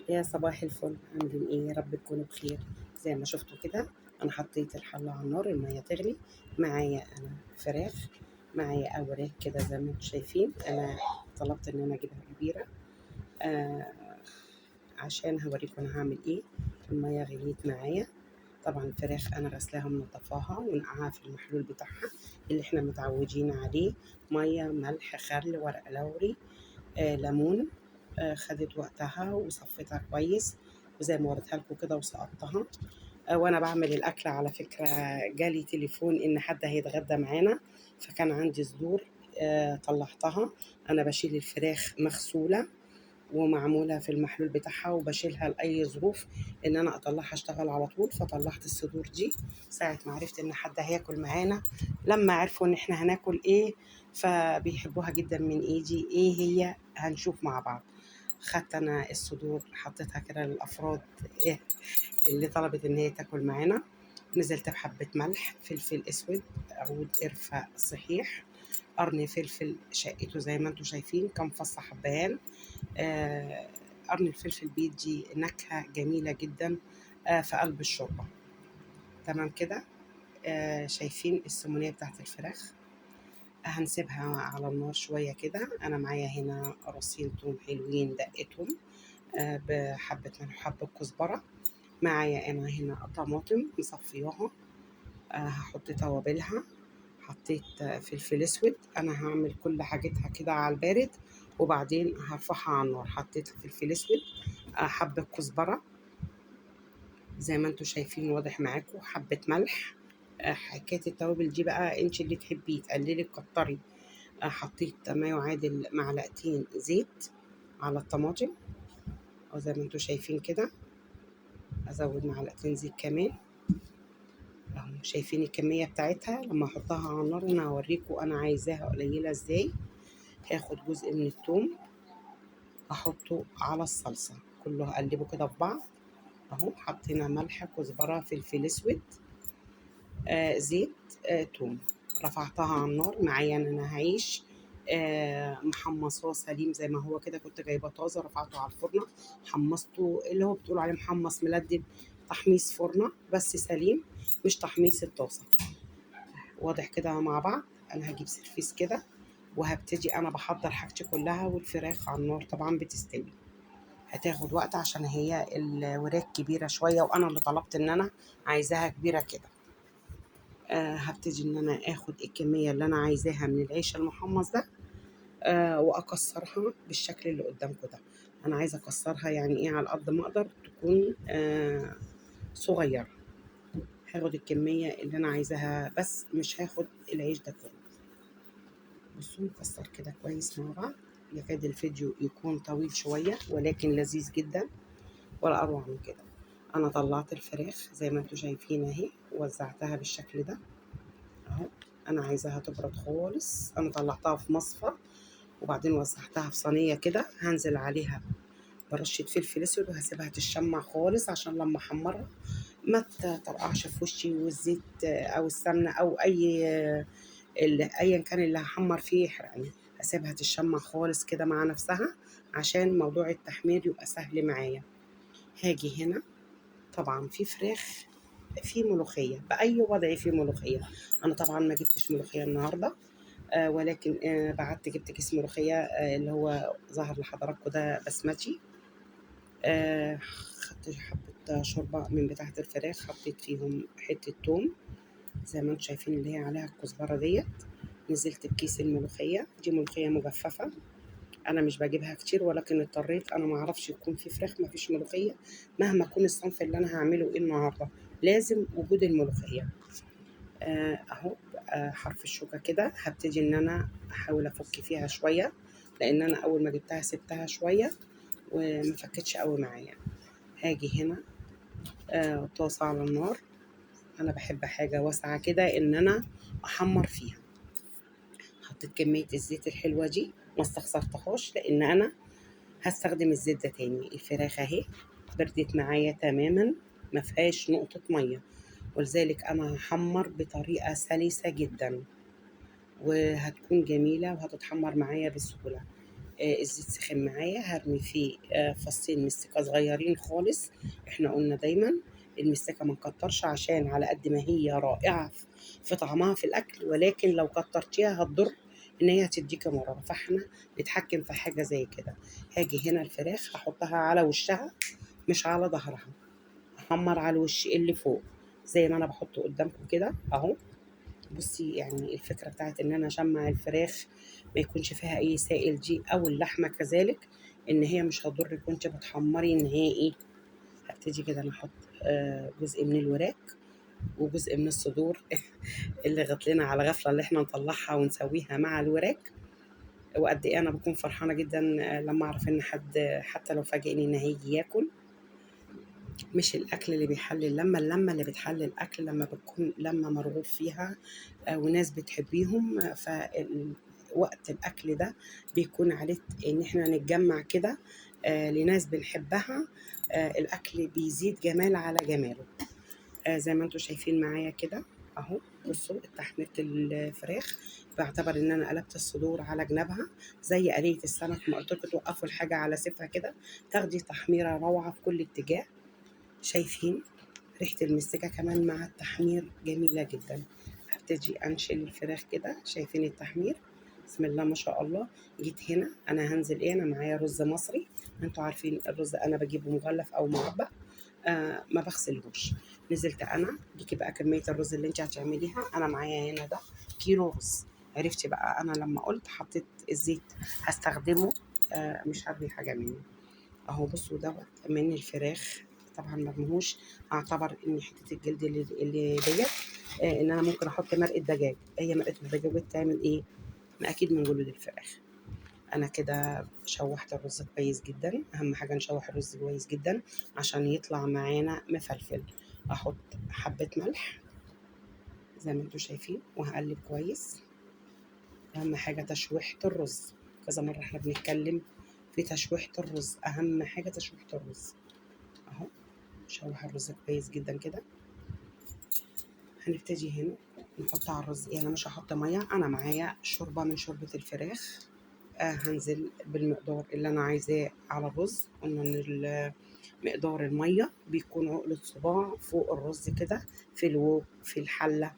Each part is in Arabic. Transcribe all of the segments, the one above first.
يا صباح الفل، عاملين ايه؟ يا رب تكونوا بخير. زي ما شفتوا كده انا حطيت الحله على النار، الميه تغلي. معايا انا فراخ، معايا اوراق كده زي ما انتم شايفين. انا طلبت ان انا اجيبها كبيره آه عشان هوريكم انا هعمل ايه. الميه غليت معايا. طبعا الفراخ انا غسلاها ومنضفاها ونقعها في المحلول بتاعها اللي احنا متعودين عليه. ميه، ملح، خل، ورق لوري، ليمون. خدت وقتها وصفيتها كويس، وزي ما وريتها لكم كده وسقطتها. وانا بعمل الاكل على فكره جالي تليفون ان حد هيتغدى معانا، فكان عندي صدور. طلعتها. انا بشيل الفراخ مغسوله ومعموله في المحلول بتاعها، وبشيلها لاي ظروف ان انا اطلعها اشتغل على طول. فطلعت الصدور دي ساعه ما عرفت ان حد هياكل معانا. لما عرفوا ان احنا هناكل ايه فبيحبوها جدا من ايدي. ايه هي؟ هنشوف مع بعض. خدت انا الصدور حطيتها كده للافراد إيه اللي طلبت ان هي تاكل معانا. نزلت بحبة ملح، فلفل اسود، عود قرفة صحيح، قرن فلفل شقته زي ما انتم شايفين، كام فص حبهان. آه قرن الفلفل بيدي نكهة جميلة جدا في قلب الشوربة. تمام كده. شايفين السمونية بتاعت الفراخ؟ هنسيبها على النار شوية كده. أنا معايا هنا رصين توم حلوين دقتهم بحبة ملح وحبة كزبرة. معايا أنا هنا طماطم مصفياها. هحط توابلها. حطيت فلفل اسود. انا هعمل كل حاجتها كده على البارد وبعدين هرفعها على النار. حطيت فلفل اسود، حبة كزبرة زي ما انتم شايفين واضح معاكم، حبة ملح. حكاية التوابل دي بقى انت اللي تحبيه تقللي تكتري. حطيت ما يعادل معلقتين زيت على الطماطم، او زي ما انتم شايفين كده. ازود معلقتين زيت كمان اهو. شايفين الكمية بتاعتها؟ لما احطها على النار انا هوريكم انا عايزاها قليلة ازاي. هاخد جزء من الثوم احطه على الصلصة كله، اقلبه كده في بعض اهو. حطينا ملح، كزبرة، فلفل اسود، زيت، توم. رفعتها على النار. معايا انا هعيش محمصاه سليم زي ما هو كده، كنت جايبه طازه رفعته على الفرن. حمصته اللي هو بتقولوا عليه محمص ملدب، تحميص فرنه بس سليم، مش تحميص الطاسه. واضح كده مع بعض. انا هجيب سرفيس كده وهبتدي انا بحضر حاجتي كلها، والفراخ على النار طبعا بتستوي. هتاخد وقت عشان هي الوراك كبيره شويه، وانا اللي طلبت ان انا عايزاها كبيره كده. هبتدي ان انا اخد الكميه اللي انا عايزاها من العيش المحمص ده واكسرها بالشكل اللي قدامكم ده. انا عايزه اكسرها يعني ايه، على قد ما اقدر تكون صغيره. هاخد الكميه اللي انا عايزاها بس مش هاخد العيش ده كله. بصوا نكسر كده كويس مع بعض. يكاد الفيديو يكون طويل شويه ولكن لذيذ جدا ولا اروع من كده. انا طلعت الفراخ زي ما انتم شايفين اهي، وزعتها بالشكل ده اهو. انا عايزاها تبرد خالص. انا طلعتها في مصفى وبعدين وزعتها في صينيه كده. هنزل عليها برشه فلفل اسود وهسيبها تشمع خالص عشان لما احمرها ما تطرقعش في وشي، والزيت او السمنه او ايا كان اللي هحمر فيه يحرقني. هسيبها تشمع خالص كده مع نفسها عشان موضوع التحمير يبقى سهل معايا. هاجي هنا طبعا في فراخ، في ملوخيه، باي وضع في ملوخيه. انا طبعا ما جبتش ملوخيه النهارده، ولكن بعت جبت كيس ملوخيه اللي هو ظهر لحضراتكم ده بسمتي. خدت حبه شوربه من بتاعه الفراخ، حطيت فيهم حته توم زي ما انتم شايفين اللي هي عليها الكزبره ديت. نزلت بكيس الملوخيه دي، ملوخيه مجففه. انا مش بجيبها كتير ولكن اضطريت، انا ما اعرفش يكون في فراخ ما فيش ملوخيه. مهما يكون الصنف اللي انا هعمله ايه النهارده لازم وجود الملوخيه. اهو. حرف الشوكة كده هبتدي ان انا احاول افك فيها شوية، لان انا اول ما جبتها سبتها شوية وما فكتش قوي معايا. هاجي هنا طاسة على النار. انا بحب حاجة واسعة كده ان انا احمر فيها. حطيت كمية الزيت الحلوة دي ما استخسرتهاش لان انا هستخدم الزيت ده تاني. الفراخ اهي بردت معايا تماما، ما فيهاش نقطة مية، ولذلك انا هحمر بطريقة سلسة جدا وهتكون جميلة وهتتحمر معايا بسهولة. الزيت سخن معايا، هرمي فيه فصين مستكه صغيرين خالص. احنا قلنا دايما المستكه ما نكترش، عشان على قد ما هي رائعه في طعمها في الاكل، ولكن لو كترتيها هتضر ان هي هتديكي مراره، فاحنا نتحكم في حاجه زي كده. هاجي هنا الفراخ هحطها على وشها مش على ظهرها، احمر على الوش اللي فوق زي ما انا بحطه قدامكم كده اهو. بصي يعني الفكره بتاعت ان انا اشمع الفراخ ما يكونش فيها اي سائل دي، او اللحمه كذلك، ان هي مش هتضر كنت بتحمري نهائي. هبتدي كده انا احط جزء من الوراك وجزء من الصدور اللي غط لنا على غفله، اللي احنا نطلعها ونسويها مع الوراك. وقد ايه انا بكون فرحانه جدا لما اعرف ان حد حتى لو فاجئني ان هيجي ياكل. مش الأكل اللي بيحلي اللمة اللي بتحلي الأكل لما بتكون لمة مرغوب فيها وناس بتحبيهم. وقت الأكل ده بيكون عليه إن إحنا نتجمع كده لناس بنحبها. الأكل بيزيد جمال على جماله. زي ما انتوا شايفين معايا كده اهو. بصوا تحميرة الفراخ، بعتبر ان انا قلبت الصدور على جنابها زي قلية السمك، ما قلت لكم توقفوا الحاجة على سيفها كده تاخدي تحميرة روعة في كل اتجاه. شايفين ريحة المستكة كمان مع التحمير جميلة جدا. هبتدي انشل الفراخ كده، شايفين التحمير بسم الله ما شاء الله. جيت هنا انا هنزل ايه، انا معايا رز مصري. انتوا عارفين الرز انا بجيبه مغلف او معبأ، ما بغسلهوش. نزلت انا ديكي بقى كمية الرز اللي انت هتعمليها. انا معايا هنا ده كيلو رز. عرفتي بقى انا لما قلت حطيت الزيت هستخدمه مش هرمي حاجة منه اهو. بصوا دوت من الفراخ، طبعا مرموش. اعتبر ان حته الجلد اللي ديت ان انا ممكن احط مرقه دجاج. هي مرقه الدجاج بتعمل ايه؟ ما اكيد من جلود الفراخ. انا كده شوحت الرز كويس جدا. اهم حاجه نشوح الرز كويس جدا عشان يطلع معانا مفلفل. احط حبه ملح زي ما انتم شايفين وهقلب كويس. اهم حاجه تشويحه الرز، كذا مره احنا بنتكلم في تشويحه الرز، اهم حاجه تشويحه الرز اهو. نشوح الرز كويس جدا كده. هنبتدي هنا نحط على الرز انا مش هحط ميه، انا معايا شوربه من شوربه الفراخ. هنزل بالمقدار اللي انا عايزاه على الرز. قلنا ان مقدار الميه بيكون عقله صباع فوق الرز كده في في الحله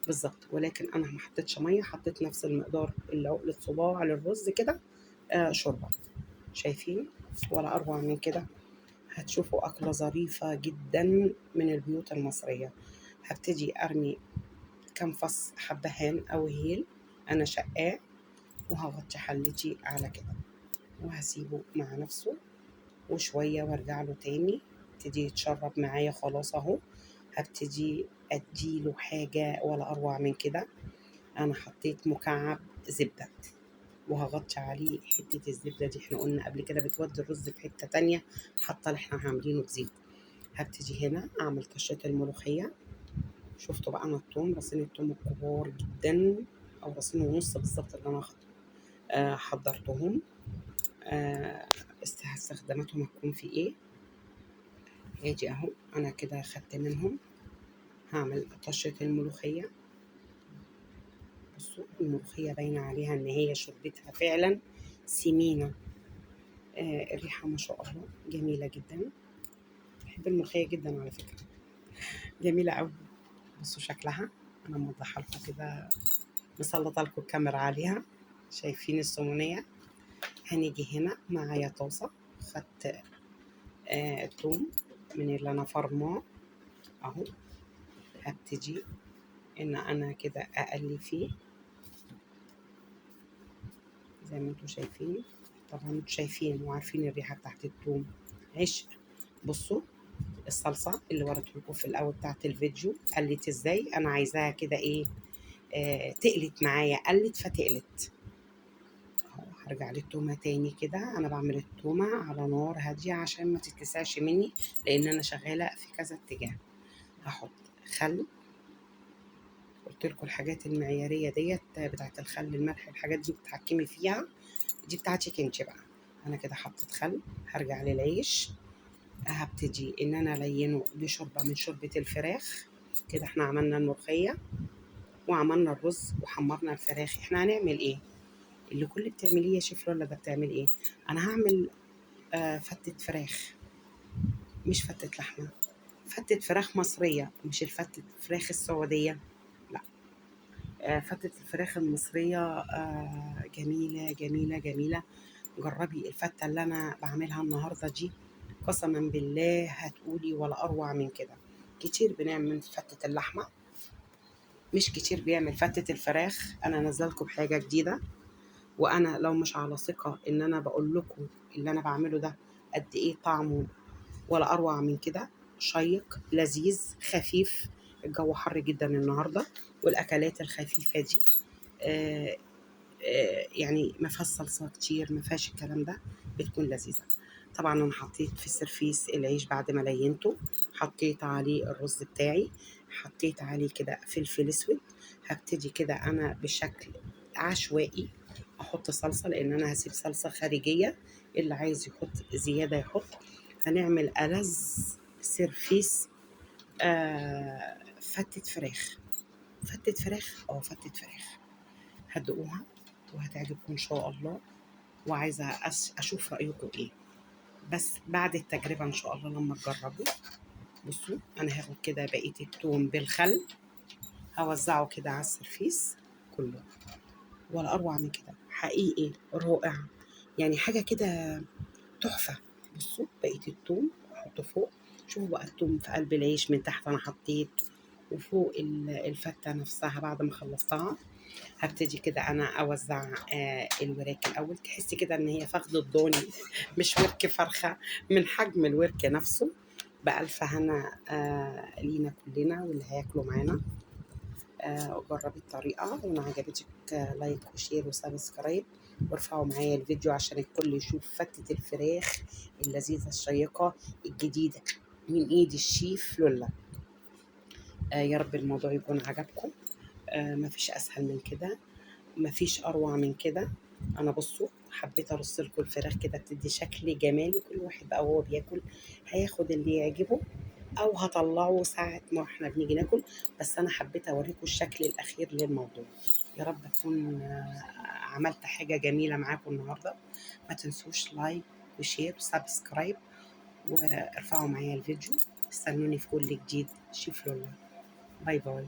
بالظبط، ولكن انا ما حطيتش ميه، حطيت نفس المقدار اللي عقله صباع للرز كده شوربه. شايفين ولا اروع من كده؟ هتشوفوا أكلة ظريفة جدا من البيوت المصرية. هبتدي أرمي كام فص حبهان أو هيل أنا شقاه، وهغطي حلتي على كده وهسيبه مع نفسه وشوية وارجع له تاني. ابتدي يتشرب معايا خلاص اهو. هبتدي اديله حاجة ولا اروع من كده. انا حطيت مكعب زبدة وهغطي عليه. حتة الزبدة دي احنا قلنا قبل كده بتودي الرز في حتة تانية، حتى اللي احنا عاملينه بزيت. هبتدي هنا اعمل طشة الملوخية. شفتوا بقى انا التوم، رصين التوم الكبار جدا او رصين ونص بالظبط اللي انا حضرتهم. استخداماتهم هتكون في ايه؟ هاجي اهو انا كده خدت منهم. هعمل طشة الملوخية. بصوا الملوخية باينة عليها ان هي شربتها فعلا سمينة. الريحة ما شاء الله جميلة جدا. بحب الملوخية جدا على فكرة، جميلة قوي. بصوا شكلها انا موضحة لكم كده، مسلطة لكم الكاميرا عليها. شايفين السمونية؟ هنيجي هنا معايا طاسة، خدت توم من اللي انا فرماه اهو. هبتدي ان انا كده اقلي فيه زي ما انتم شايفين. طبعا انتم شايفين وعارفين الريحة بتاعت التوم عشق. بصوا الصلصة اللي وريته لكم في الاول بتاعت الفيديو قلت ازاي. انا عايزاها كده ايه، تقلت معايا، قلت فتقلت اهو. هرجع للتومة تاني كده. انا بعمل التومة على نار هادية عشان ما تتلسعش مني، لان انا شغالة في كذا اتجاه. هحط خل. قلت لكم الحاجات المعيارية ديت بتاعت الخل الملح الحاجات دي بتتحكمي فيها، دي بتاعتك انت بقى. انا كده حطيت خل. هرجع للعيش. هبتدي ان انا الينه بشوربة من شوربة الفراخ. كده احنا عملنا الملوخية وعملنا الرز وحمرنا الفراخ. احنا هنعمل ايه؟ اللي كل اللي بتعمليه يا شيف لولا ده بتعمل ايه؟ انا هعمل فتة فراخ، مش فتة لحمة، فتة فراخ مصرية، مش الفتة فراخ السعودية، لا. فتة الفراخ المصرية جميلة جميلة جميلة. جربي الفتة اللي أنا بعملها النهاردة دي، قسما بالله هتقولي ولا أروع من كده. كتير بنعمل فتة اللحمة، مش كتير بيعمل فتة الفراخ. أنا نزلكم بحاجة جديدة، وأنا لو مش على ثقة إن أنا بقول لكم اللي أنا بعمله ده قد إيه طعمه ولا أروع من كده. شيق لذيذ خفيف، الجو حر جدا النهاردة، والأكلات الخفيفة دي آه، يعني ما فيهاش صلصة كتير، ما فيهاش الكلام ده، بتكون لذيذة. طبعا أنا حطيت في السرفيس العيش بعد ما لينته، حطيت عليه الرز بتاعي، حطيت عليه كده فلفل أسود. هبتدي كده أنا بشكل عشوائي أحط صلصة، لأن أنا هسيب صلصة خارجية، اللي عايز يحط زيادة يحط. هنعمل ألذ سرفيس فتة فراخ. فتة فراخ فتة فراخ، هتدوقوها وهتعجبكم إن شاء الله. وعايزة أشوف رأيكم إيه، بس بعد التجربة إن شاء الله لما تجربوا. بصوا أنا هاخد كده بقية التوم بالخل، هوزعه كده على السرفيس كله، ولا أروع من كده، حقيقي رائع، يعني حاجة كده تحفة. بصوا بقية التوم أحطه فوق، شوفوا بقى التوم في قلب العيش من تحت أنا حطيت، وفوق الفتة نفسها بعد ما خلصتها. هبتدي كده انا اوزع الوراك الاول، تحسي كده ان هي فخدة ضاني مش ورك فرخة، من حجم الورك نفسه. بألف هنا لينا كلنا واللي هياكلوا معانا. جربي الطريقة، وإن عجبتك لايك وشير وسبسكرايب، وارفعوا معايا الفيديو عشان الكل يشوف فتة الفراخ اللذيذة الشيقة الجديدة من ايد الشيف لولا. يا رب الموضوع يكون عجبكم. مفيش اسهل من كده، مفيش اروع من كده. انا بصوا حبيت ارص لكم الفراخ كده بتدي شكل جمالي، كل واحد بقى وهو بياكل هياخد اللي يعجبه، او هطلعه ساعة ما احنا بنيجي ناكل. بس انا حبيت اوريكم الشكل الاخير للموضوع. يا رب اكون عملت حاجة جميلة معاكم النهاردة. ما تنسوش لايك وشير وسبسكرايب، وارفعوا معايا الفيديو. استنوني في كل جديد. شيف لولا. باي باي.